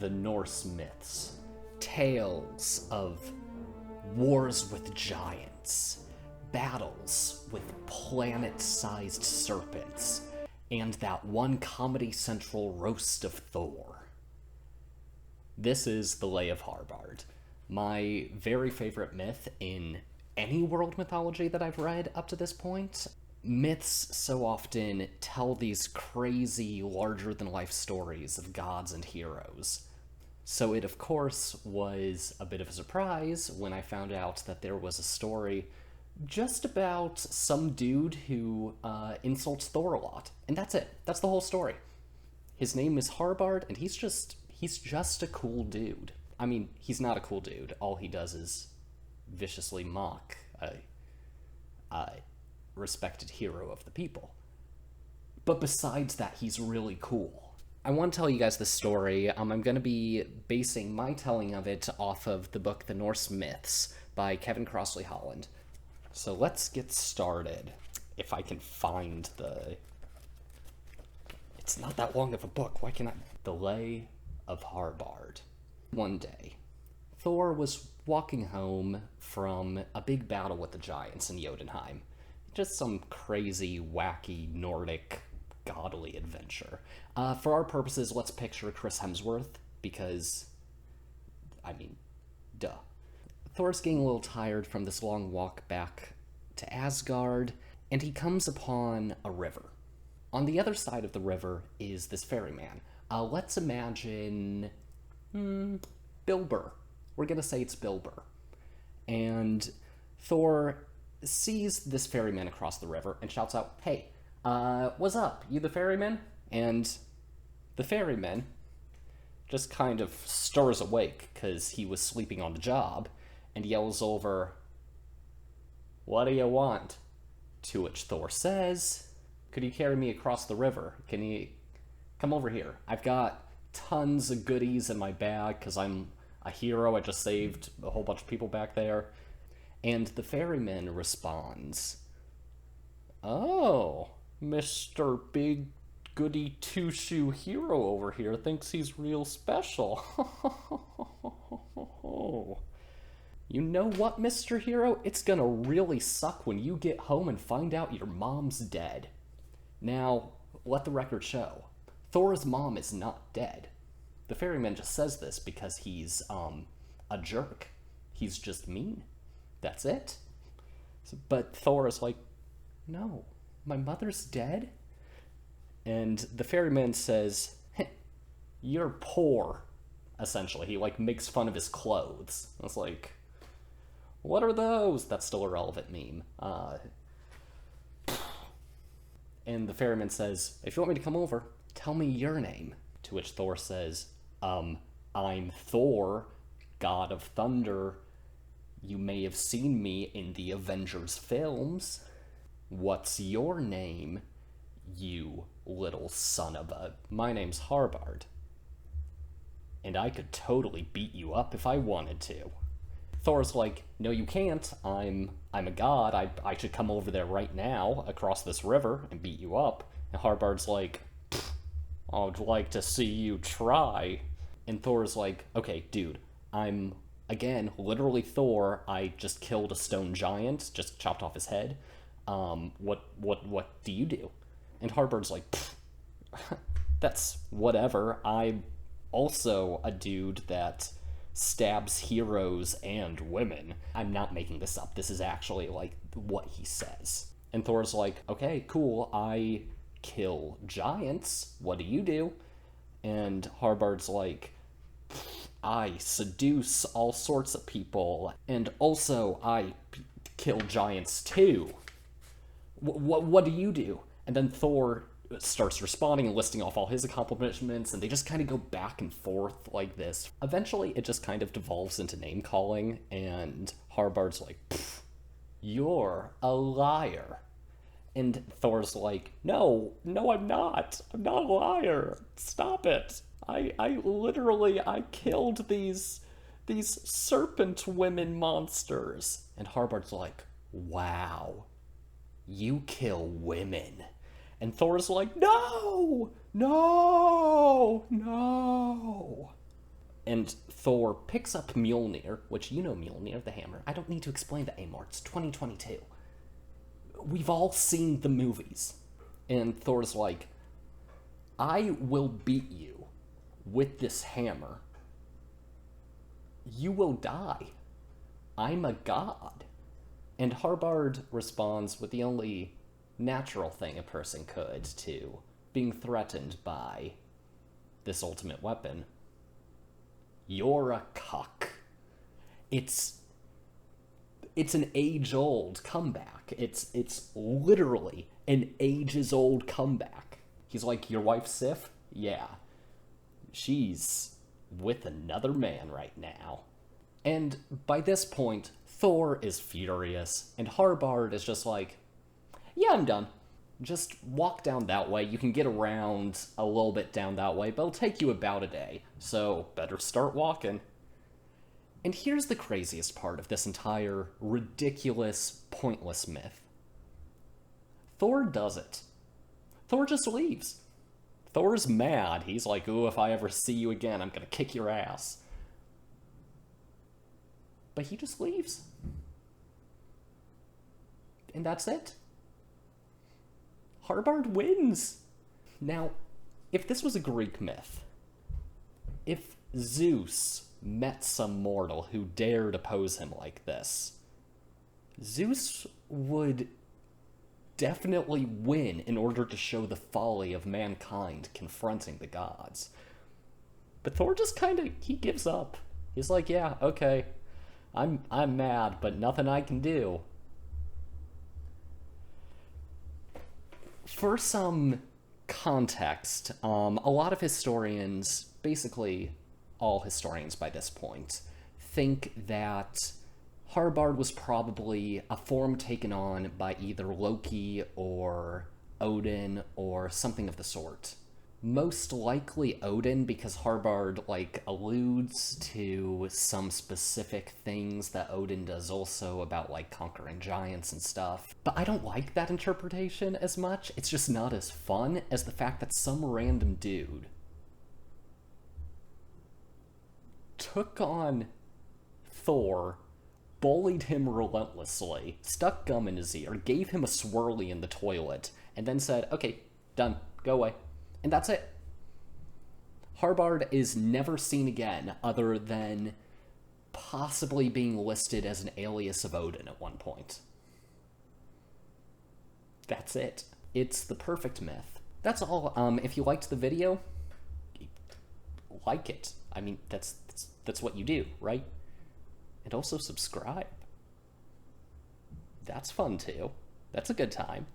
the Norse myths. Tales of wars with giants, battles with planet-sized serpents, and that one Comedy Central roast of Thor. This is the Lay of Harbard, my very favorite myth in any world mythology that I've read up to this point. Myths so often tell these crazy, larger-than-life stories of gods and heroes. So it, of course, was a bit of a surprise when I found out that there was a story just about some dude who insults Thor a lot. And that's it. That's the whole story. His name is Harbard, and he's just a cool dude. I mean, he's not a cool dude. All he does is viciously mock a respected hero of the people. But besides that, he's really cool. I want to tell you guys this story. I'm going to be basing my telling of it off of the book The Norse Myths by Kevin Crossley-Holland. So let's get started. If I can find the... It's not that long of a book. Why can't I... The Lay of Harbard. One day, Thor was walking home from a big battle with the giants in Jotunheim. Just some crazy, wacky, Nordic, godly adventure. For our purposes, let's picture Chris Hemsworth, because, I mean, duh. Thor's getting a little tired from this long walk back to Asgard, and he comes upon a river. On the other side of the river is this ferryman. Let's imagine... Bill Burr. We're gonna say it's Bill Burr. And Thor sees this ferryman across the river and shouts out, "Hey, what's up? You the ferryman?" And the ferryman just kind of stirs awake because he was sleeping on the job and yells over, "What do you want?" To which Thor says, "Could you carry me across the river? Can you come over here? I've got tons of goodies in my bag because I'm a hero. I just saved a whole bunch of people back there." And the ferryman responds, "Oh, Mr. Big Goody Two-Shoe Hero over here thinks he's real special. You know what, Mr. Hero? It's gonna really suck when you get home and find out your mom's dead." Now, let the record show. Thor's mom is not dead. The ferryman just says this because he's, a jerk. He's just mean. That's it. But Thor is like, "No, my mother's dead?" And the ferryman says, "You're poor," essentially. He, makes fun of his clothes. It's like, what are those? That's still a relevant meme. And the ferryman says, "If you want me to come over, tell me your name." To which Thor says, "I'm Thor, god of thunder. You may have seen me in the Avengers films. What's your name, you little son of a..." "My name's Harbard. And I could totally beat you up if I wanted to." Thor's like, "No, you can't. I'm a god. I should come over there right now, across this river, and beat you up." And Harbard's like, "I'd like to see you try." And Thor's like, "Okay, dude, I'm, again, literally Thor. I just killed a stone giant, just chopped off his head. What do you do?" And Harbard's like, "That's whatever. I'm also a dude that stabs heroes and women." I'm not making this up. This is actually, what he says. And Thor's like, "Okay, cool. I kill giants. What do you do?" And Harbard's like, "I seduce all sorts of people. And also, I kill giants too. What do you do?" And then Thor starts responding and listing off all his accomplishments, and they just kind of go back and forth like this. Eventually, it just kind of devolves into name-calling, and Harbard's like, "You're a liar." And Thor's like, no, I'm not. I'm not a liar. Stop it. I literally killed these serpent women monsters. And Harbard's like, "Wow, you kill women." And Thor's like, no. And Thor picks up Mjolnir, which you know Mjolnir, the hammer. I don't need to explain that anymore. It's 2022. We've all seen the movies. And Thor's like, I will beat you with this hammer. You will die. I'm a god. And Harbard responds with the only natural thing a person could to being threatened by this ultimate weapon. You're a cuck. It's an age-old comeback. It's literally an ages-old comeback. He's like, your wife Sif? Yeah. She's with another man right now. And by this point, Thor is furious, and Harbard is just like, yeah, I'm done. Just walk down that way. You can get around a little bit down that way, but it'll take you about a day. So better start walking. And here's the craziest part of this entire ridiculous, pointless myth. Thor does it. Thor just leaves. Thor's mad. He's like, ooh, if I ever see you again, I'm gonna kick your ass. But he just leaves. And that's it. Harbard wins. Now, if this was a Greek myth, if Zeus met some mortal who dared oppose him like this, Zeus would definitely win in order to show the folly of mankind confronting the gods. But Thor just he gives up. He's like, yeah, okay, I'm mad, but nothing I can do. For some context, a lot of historians, basically all historians by this point, think that Harbard was probably a form taken on by either Loki or Odin or something of the sort. Most likely Odin, because Harbard, alludes to some specific things that Odin does also about, conquering giants and stuff. But I don't like that interpretation as much. It's just not as fun as the fact that some random dude took on Thor, bullied him relentlessly, stuck gum in his ear, gave him a swirly in the toilet, and then said, okay, done, go away. And that's it. Harbard is never seen again other than possibly being listed as an alias of Odin at one point. That's it. It's the perfect myth. That's all. If you liked the video, like it. I mean, that's what you do, right? And also subscribe. That's fun too. That's a good time.